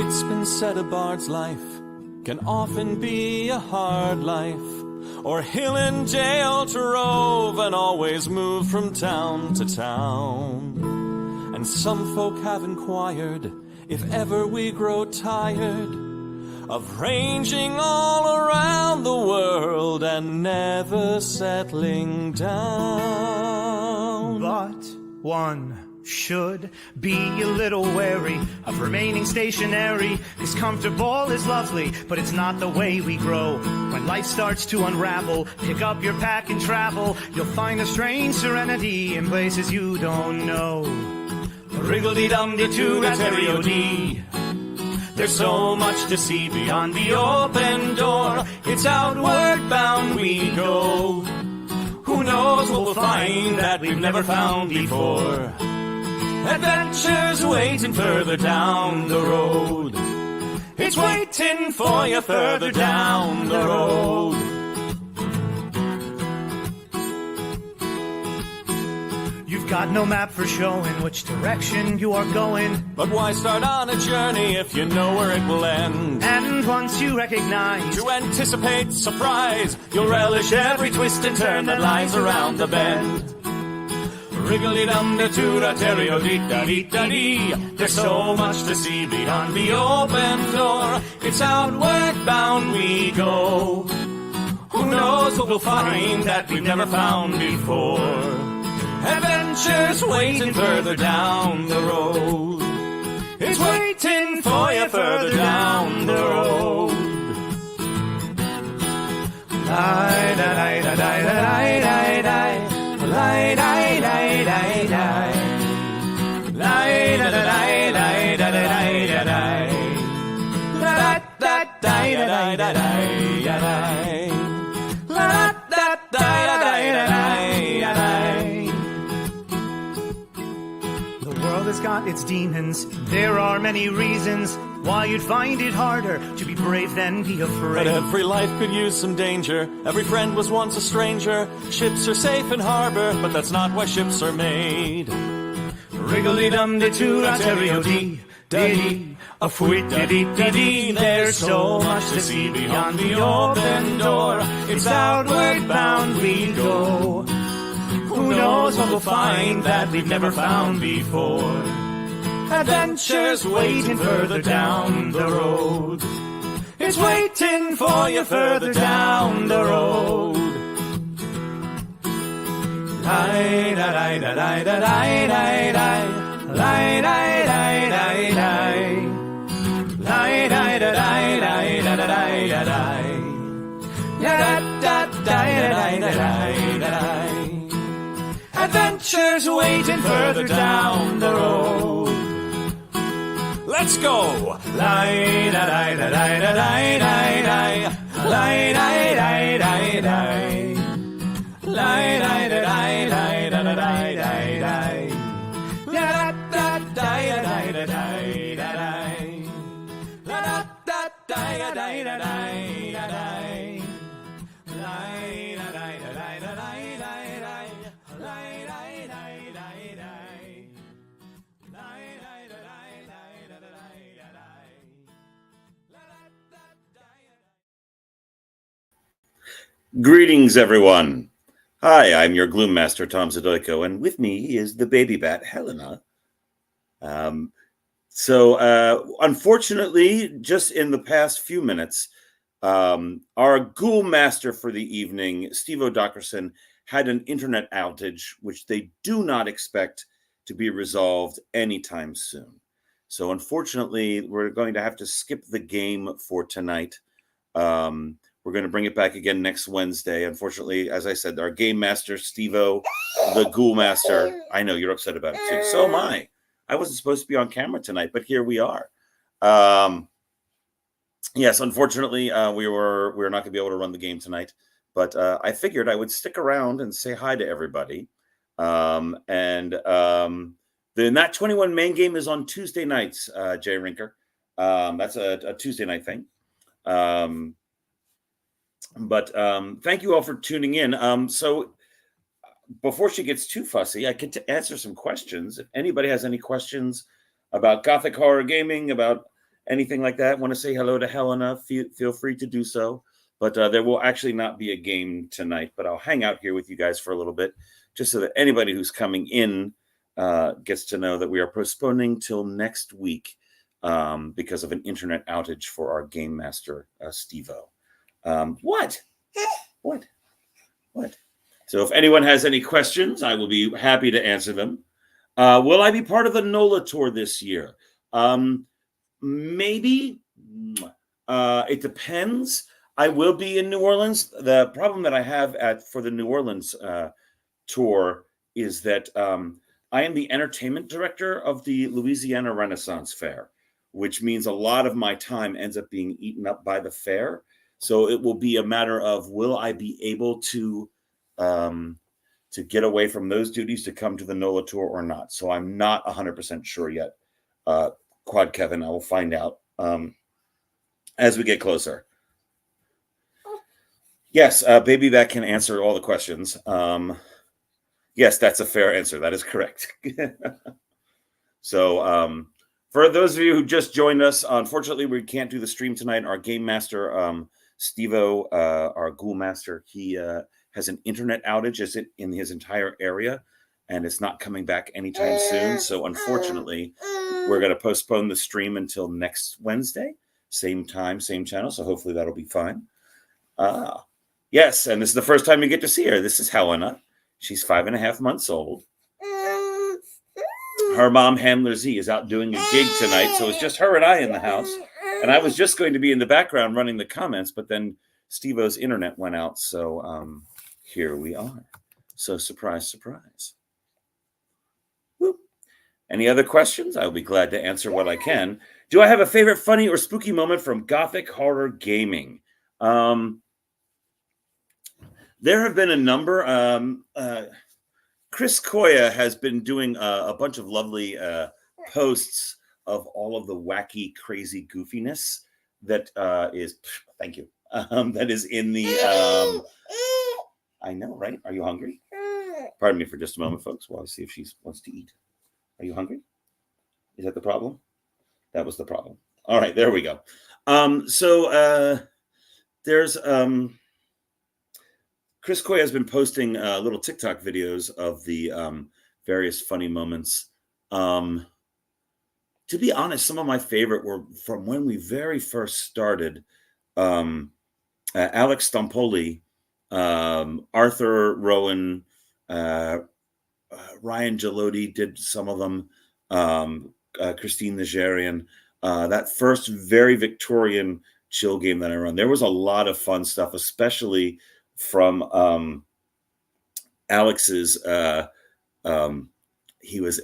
It's been said a bard's life can often be a hard life, or hill and jail to rove and always move from town to town. And some folk have inquired if ever we grow tired of ranging all around the world and never settling down. But one should be a little wary of remaining stationary, 'cause comfortable is lovely, but it's not the way we grow. When life starts to unravel, pick up your pack and travel. You'll find a strange serenity in places you don't know. Wriggle-dee-dum-dee-too-da-terry-o-dee. There's so much to see beyond the open door. It's outward bound we go. Who knows what we'll find that we've never found before. Adventures waiting further down the road. It's waiting for you further down the road. You've got no map for showing which direction you are going. But why start on a journey if you know where it will end? And once you recognize, to anticipate surprise, you'll relish every twist and turn that lies around the bend. Wriggle-dee-dum-dee-too-da-terry-o-dee-da-dee-da-dee. There's so much to see beyond the open door. It's outward bound we go. Who knows what we'll find that we've never found before. Adventures waiting further down the road. It's waiting for you further down the road. Lie-da-lie-da-lie-da-lie-da-lie. Lie-da-lie-da-lie-da-lie. Lie-da-da-lie-da-lie-da-lie-da-lie. La-da-da-lie-da-lie-da-lie. La-da-da-lie-da-lie-da-lie. The world has got its demons. There are many reasons why you'd find it harder to be brave than be afraid. But every life could use some danger. Every friend was once a stranger. Ships are safe in harbor, but that's not why ships are made. Wriggle-dee-dum-dee-too-da-terry-o-dee. Dee, a fwit-dee-dee-dee-dee. There's so much to see beyond the open door. It's outward bound we go. Who knows what we'll find that we've never found before. Adventures waiting further down the road. It's waiting for you further down the road. Lie-da-lie-da-lie-da-lie-da-lie. Lie-da-lie-da-lie-da-lie. Lie-da-lie-da-lie-da-lie-da-lie. Da-da-da-da-da-da-da-da-da. Adventures waiting further down the road. Let's go! Lie-da-lie-da-lie-da-lie-da-lie. Lie-da-lie-da-lie-da-lie. Lie-da-lie-da-lie-da-lie-da-lie. La-da-da-da-da-da-da-da-da. La-da-da-da-da-da-da-da. Greetings, everyone. Hi, I'm your Gloom Master, Tom Zadoyko, and with me is the baby bat, Helena. Unfortunately, just in the past few minutes, our Ghoul Master for the evening, Steve O'Dockerson, had an internet outage, which they do not expect to be resolved anytime soon. So unfortunately, we're going to have to skip the game for tonight. We're going to bring it back again next Wednesday. Unfortunately, as I said, our game master, Steve-O, the Ghoul Master, I know you're upset about it too. So am I. I wasn't supposed to be on camera tonight, but here we are. Yes, unfortunately, we're not going to be able to run the game tonight. But I figured I would stick around and say hi to everybody. The Nat 21 main game is on Tuesday nights, Jay Rinker. That's a Tuesday night thing. But thank you all for tuning in. So before she gets too fussy, I could answer some questions. If anybody has any questions about Gothic horror gaming, about anything like that, want to say hello to Helena, feel free to do so. But there will actually not be a game tonight, but I'll hang out here with you guys for a little bit, just so that anybody who's coming in gets to know that we are postponing till next week because of an internet outage for our game master, Steve-O. What? So if anyone has any questions, I will be happy to answer them. Will I be part of the NOLA tour this year? Maybe. It depends. I will be in New Orleans. The problem that I have for the New Orleans tour is that I am the entertainment director of the Louisiana Renaissance Fair, which means a lot of my time ends up being eaten up by the fair. So it will be a matter of, will I be able to get away from those duties to come to the NOLA tour or not? So I'm not 100% sure yet. Quad Kevin, I will find out as we get closer. Yes, Baby Back can answer all the questions. Yes, that's a fair answer. That is correct. So for those of you who just joined us, unfortunately, we can't do the stream tonight. Our game master, Steve-O, our ghoul master, he has an internet outage in his entire area, and it's not coming back anytime soon. So unfortunately, we're going to postpone the stream until next Wednesday. Same time, same channel. So hopefully that'll be fine. Yes, and this is the first time you get to see her. This is Helena. She's 5.5 months old. Her mom, Handler Z, is out doing a gig tonight, so it's just her and I in the house. And I was just going to be in the background running the comments, but then Steve-O's internet went out, so here we are. So surprise, surprise. Whoop. Any other questions? I'll be glad to answer what I can. Do I have a favorite funny or spooky moment from Gothic horror gaming? There have been a number. Chris Koya has been doing a bunch of lovely posts of all of the wacky, crazy goofiness that is. Thank you. That is in the. I know, right? Are you hungry? Pardon me for just a moment, folks, while I see if she wants to eat. Are you hungry? Is that the problem? That was the problem. All right, there we go. There's Chris Koya has been posting little TikTok videos of the various funny moments. To be honest, some of my favorite were from when we very first started. Alex Stompoli, Arthur Rowan, Ryan Gelodi did some of them. Christine Nigerian. That first very Victorian chill game that I run, there was a lot of fun stuff, especially from Alex's. He was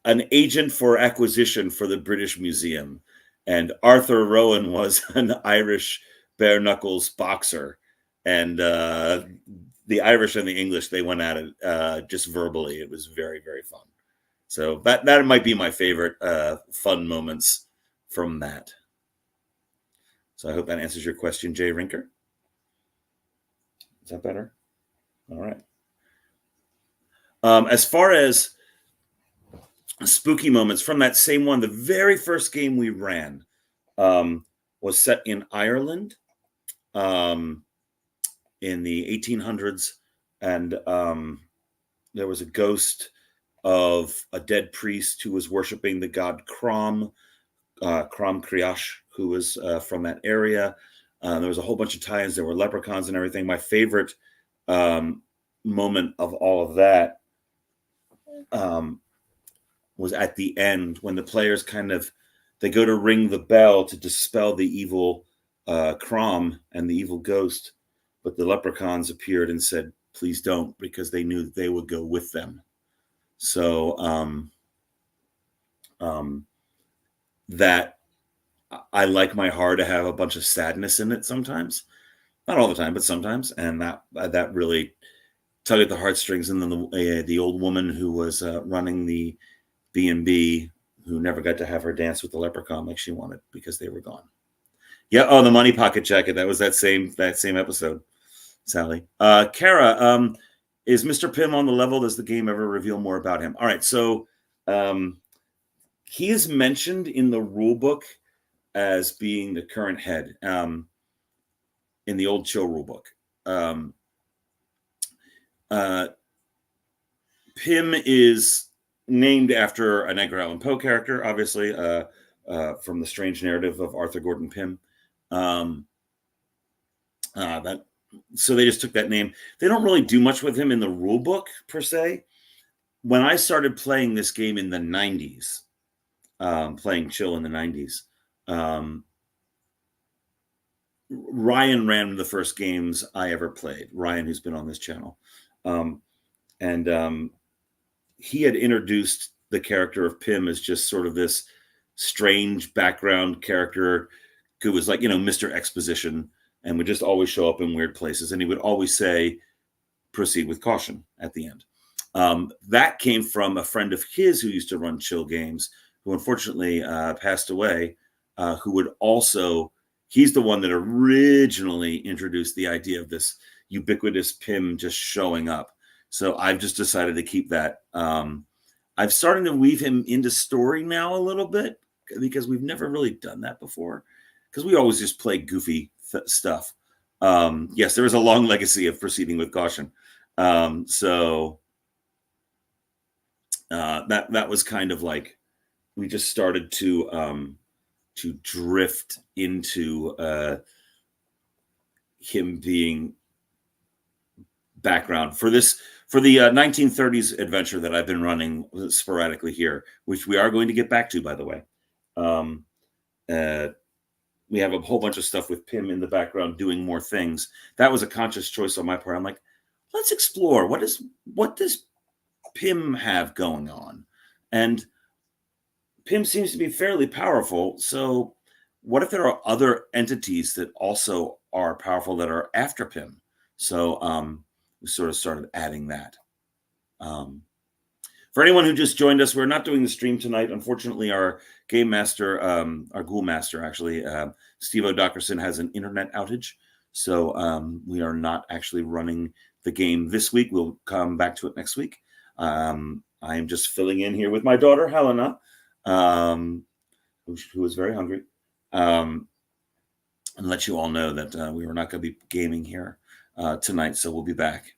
an agent for acquisition for the British Museum, and Arthur Rowan was an Irish bare knuckles boxer, and the Irish and the English, they went at it just verbally. It was very, very fun. So that might be my favorite fun moments from that. So I hope that answers your question, Jay Rinker. Is that better? All right. As far as spooky moments from that same one, the very first game we ran was set in Ireland in the 1800s. And there was a ghost of a dead priest who was worshiping the god Crom Criash, who was from that area. There was a whole bunch of tie-ins. There were leprechauns and everything. My favorite moment of all of that was at the end when the players they go to ring the bell to dispel the evil Crom and the evil ghost, but the leprechauns appeared and said, "Please don't," because they knew that they would go with them. So that I like my horror to have a bunch of sadness in it sometimes, not all the time, but sometimes, and that really tugged at the heartstrings. And then the old woman who was running the B&B, who never got to have her dance with the leprechaun like she wanted because they were gone. Yeah. Oh, the money pocket jacket. That was that same episode. Sally. Kara, is Mr. Pym on the level? Does the game ever reveal more about him? All right. So he is mentioned in the rule book as being the current head in the old Chill rule book. Pym is named after an Edgar Allan Poe character, obviously, from the strange narrative of Arthur Gordon Pym. So they just took that name. They don't really do much with him in the rule book per se. When I started playing this game in the 90s, playing Chill in the 90s, Ryan ran the first games I ever played. Ryan, who's been on this channel. And he had introduced the character of Pym as just sort of this strange background character who was like, Mr. Exposition, and would just always show up in weird places. And he would always say, proceed with caution at the end. That came from a friend of his who used to run Chill games, who unfortunately passed away, who would also, he's the one that originally introduced the idea of this ubiquitous Pym just showing up. So I've just decided to keep that. I've started to weave him into story now a little bit, because we've never really done that before, because we always just play goofy stuff. Yes, there is a long legacy of proceeding with caution. So that was kind of like, we just started to drift into him being background for the 1930s adventure that I've been running sporadically here, which we are going to get back to, by the way. We have a whole bunch of stuff with Pym in the background doing more things. That was a conscious choice on my part. I'm like, let's explore what does Pym have going on, and Pym seems to be fairly powerful. So what if there are other entities that also are powerful that are after Pym? So we sort of started adding that. For anyone who just joined us, we're not doing the stream tonight. Unfortunately, our game master, our ghoul master, actually, Steve O'Dockerson, has an internet outage. So we are not actually running the game this week. We'll come back to it next week. I am just filling in here with my daughter, Helena, who is very hungry, and let you all know that we were not going to be gaming here tonight. So we'll be back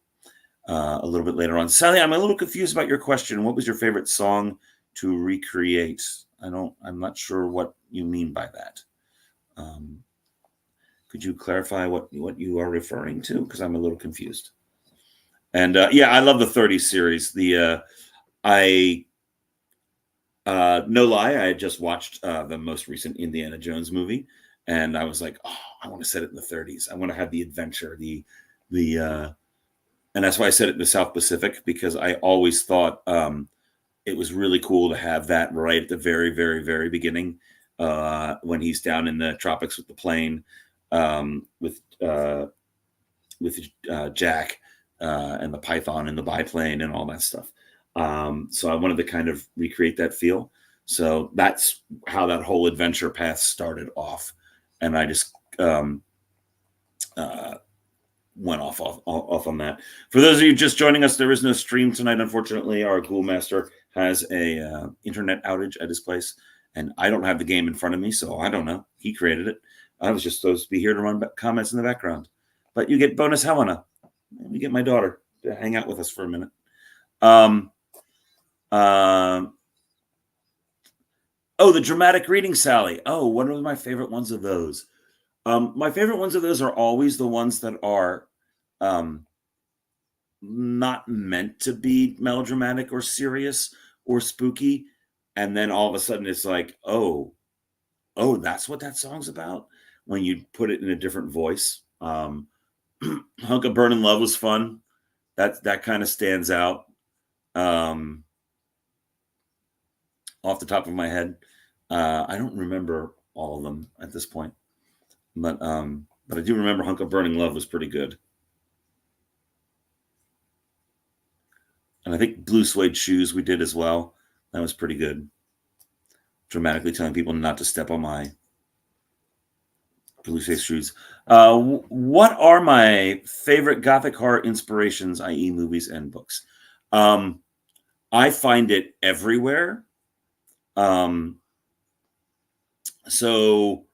a little bit later on. Sally, I'm a little confused about your question. What was your favorite song to recreate? I'm not sure what you mean by that. Could you clarify what you are referring to? Because I'm a little confused. And yeah, I love the 30s series. No lie, I had just watched the most recent Indiana Jones movie, and I was like, oh, I want to set it in the 30s. I want to have the adventure, and that's why I said it in the South Pacific, because I always thought it was really cool to have that right at the very, very, very beginning, when he's down in the tropics with the plane, with Jack and the Python and the biplane and all that stuff. So I wanted to kind of recreate that feel. So that's how that whole adventure path started off, and I just went off on that. For those of you just joining us, there is no stream tonight. Unfortunately, our Ghoul Master has a internet outage at his place, and I don't have the game in front of me, so I don't know. He created it. I was just supposed to be here to run comments in the background, but you get bonus Helena. Let me get my daughter to hang out with us for a minute. Oh, the dramatic reading, Sally. Oh, one of my favorite ones of those. My favorite ones of those are always the ones that are not meant to be melodramatic or serious or spooky. And then all of a sudden it's like, oh, that's what that song's about, when you put it in a different voice. Hunk of Burning Love was fun. That kind of stands out off the top of my head. I don't remember all of them at this point, but I do remember Hunk of Burning Love was pretty good. And I think Blue Suede Shoes we did as well. That was pretty good. Dramatically telling people not to step on my Blue Suede Shoes. What are my favorite Gothic horror inspirations, i.e. movies and books? I find it everywhere. So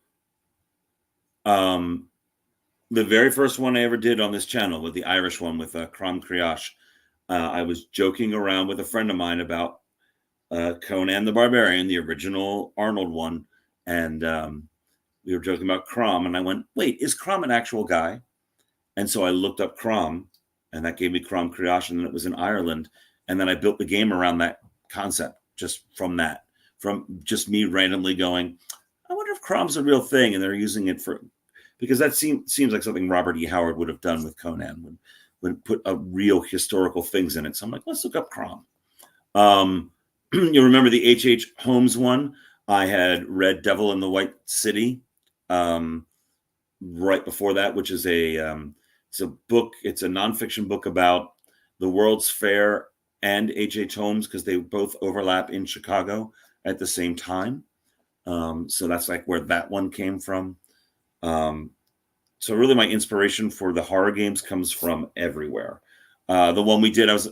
the very first one I ever did on this channel was the Irish one with Crom Crioche. I was joking around with a friend of mine about Conan the Barbarian, the original Arnold one, and we were joking about Crom, and I went, wait, is Crom an actual guy? And so I looked up Crom, and that gave me Crom Crioche, and then it was in Ireland, and then I built the game around that concept, just from just me randomly going, I wonder if Crom's a real thing, and they're using it because that seems like something Robert E. Howard would have done with Conan, would put a real historical things in it. So I'm like, let's look up Crom. You remember the H.H. Holmes one? I had read Devil in the White City right before that, which is it's a book. It's a nonfiction book about the World's Fair and H.H. Holmes, because they both overlap in Chicago at the same time. So that's like where that one came from. So really my inspiration for the horror games comes from everywhere. The one we did, I was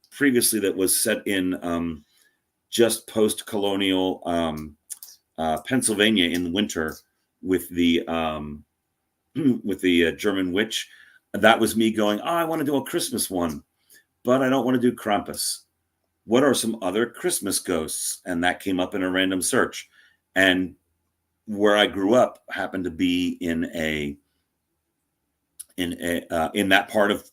previously, that was set in just post-colonial Pennsylvania in the winter with the German witch. That was me going, oh, I want to do a Christmas one, but I don't want to do Krampus. What are some other Christmas ghosts? And that came up in a random search. And where I grew up happened to be in that part of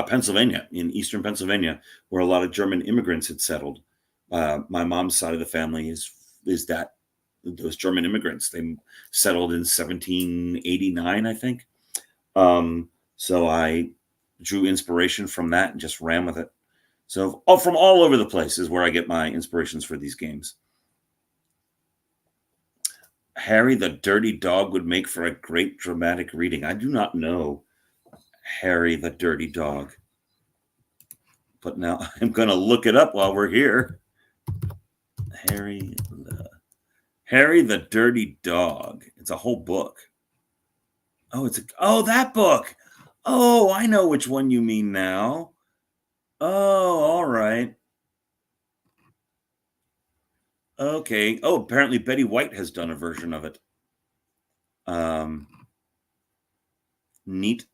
Pennsylvania, in eastern Pennsylvania, where a lot of German immigrants had settled. My mom's side of the family is that those German immigrants. They settled in 1789, I think. So I drew inspiration from that and just ran with it. So from all over the place is where I get my inspirations for these games. Harry the Dirty Dog would make for a great dramatic reading. I do not know Harry the Dirty Dog, but now I'm going to look it up while we're here. Harry the Dirty Dog. It's a whole book. Oh, that book. Oh, I know which one you mean now. Oh, all right. Okay. Oh, apparently Betty White has done a version of it. Neat.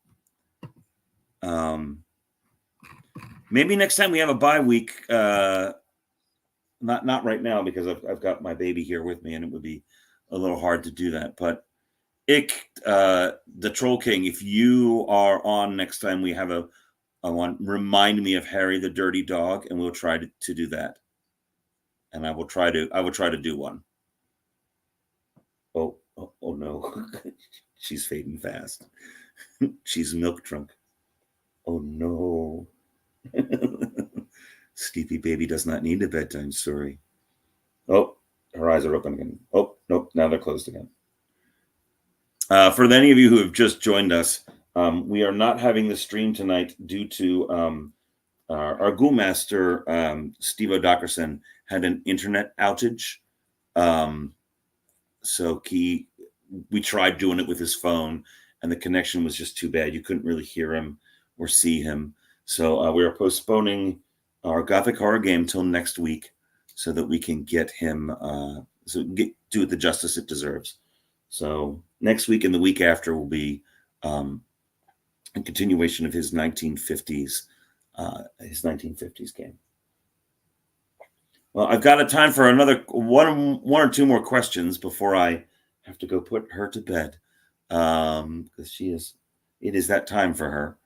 Maybe next time we have a bye week. Not right now, because I've got my baby here with me, and it would be a little hard to do that. But the Troll King, if you are on next time we have a one, remind me of Harry the Dirty Dog, and we'll try to do that. And I will try to do one. Oh no. She's fading fast. She's milk drunk. Oh no. Sleepy baby does not need a bedtime story. Oh, her eyes are open again. Oh, nope, now they're closed again. For any of you who have just joined us, we are not having the stream tonight due to our Ghoul Master, Steve O'Dockerson, had an internet outage. So we tried doing it with his phone, and the connection was just too bad. You couldn't really hear him or see him. So we are postponing our Gothic horror game till next week, so that we can get him, do it the justice it deserves. So next week and the week after will be a continuation of his 1950s game. Well, I've got a time for another one or two more questions before I have to go put her to bed, because it is that time for her.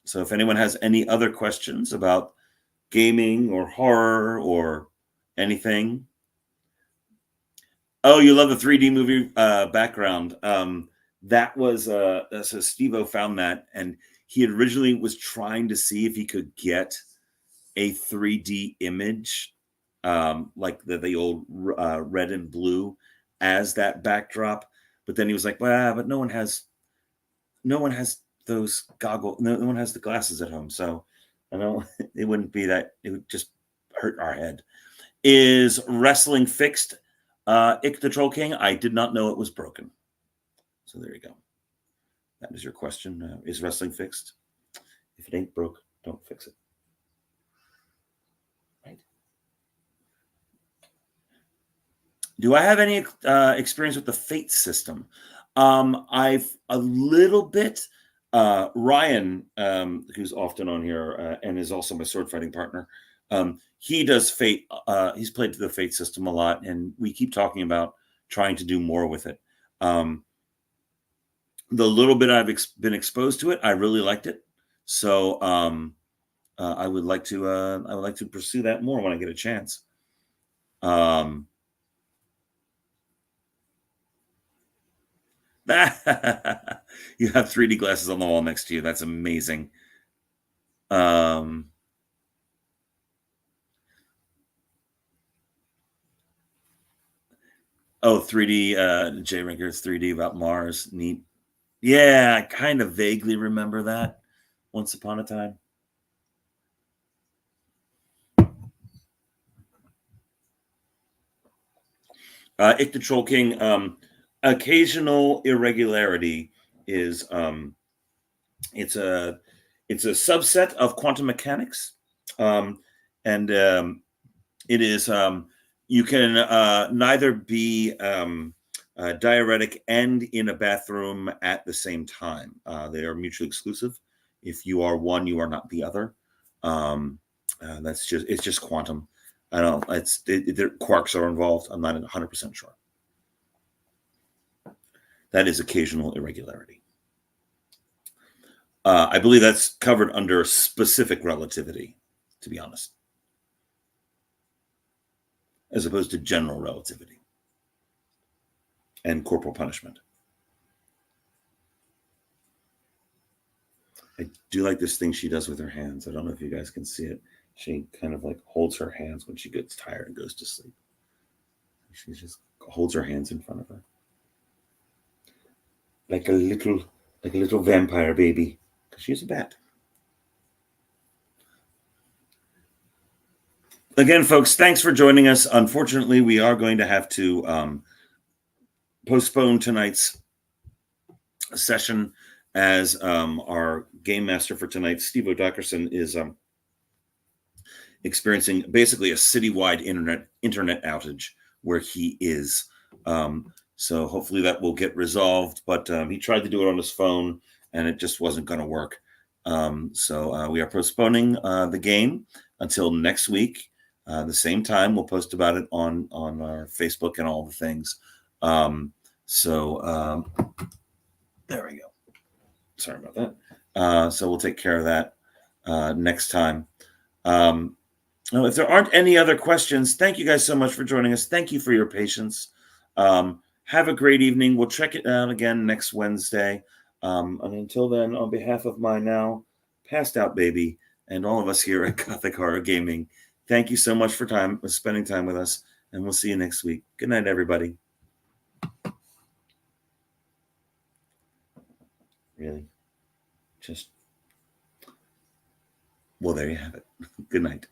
So if anyone has any other questions about gaming or horror or anything. Oh, you love the 3D movie background. That was so Steve-O found that, and he originally was trying to see if he could get a 3D image, like the old red and blue as that backdrop. But then he was like, well, but no one has those goggles. No one has the glasses at home. So I know it wouldn't be that. It would just hurt our head. Is wrestling fixed? Ick the Troll King? I did not know it was broken. So there you go. That is your question. Is wrestling fixed? If it ain't broke, don't fix it. Right? Do I have any experience with the fate system? I've a little bit. Ryan, who's often on here and is also my sword fighting partner, he does fate. He's played the fate system a lot, and we keep talking about trying to do more with it. The little bit I've been exposed to it, I really liked it. So I would like to pursue that more when I get a chance. You have 3D glasses on the wall next to you. That's amazing. Oh, 3D, J Rinker's 3D about Mars. Neat. Yeah, I kind of vaguely remember that once upon a time. Ick the Troll King, occasional irregularity is it's a subset of quantum mechanics, and it is you can neither be diuretic and in a bathroom at the same time. They are mutually exclusive. If you are one, you are not the other. It's just quantum. I don't know. Quarks are involved. I'm not 100% sure. That is occasional irregularity. I believe that's covered under specific relativity, to be honest, as opposed to general relativity and corporal punishment. I do like this thing she does with her hands. I don't know if you guys can see it. She kind of like holds her hands when she gets tired and goes to sleep. She just holds her hands in front of her. Like a little vampire baby. Because she's a bat. Again, folks, thanks for joining us. Unfortunately, we are going to have to postpone tonight's session as our game master for tonight, Steve O'Dockerson, is experiencing basically a citywide internet outage where he is. So hopefully that will get resolved. But he tried to do it on his phone, and it just wasn't going to work. So we are postponing the game until next week. The same time, we'll post about it on our Facebook and all the things. So there we go. Sorry about that. So we'll take care of that next time. If there aren't any other questions, thank you guys so much for joining us. Thank you for your patience. Have a great evening. We'll check it out again next Wednesday. And until then, on behalf of my now passed out baby and all of us here at Gothic Horror Gaming, thank you so much for spending time with us, and we'll see you next week. Good night, everybody. Really? Well, there you have it. Good night.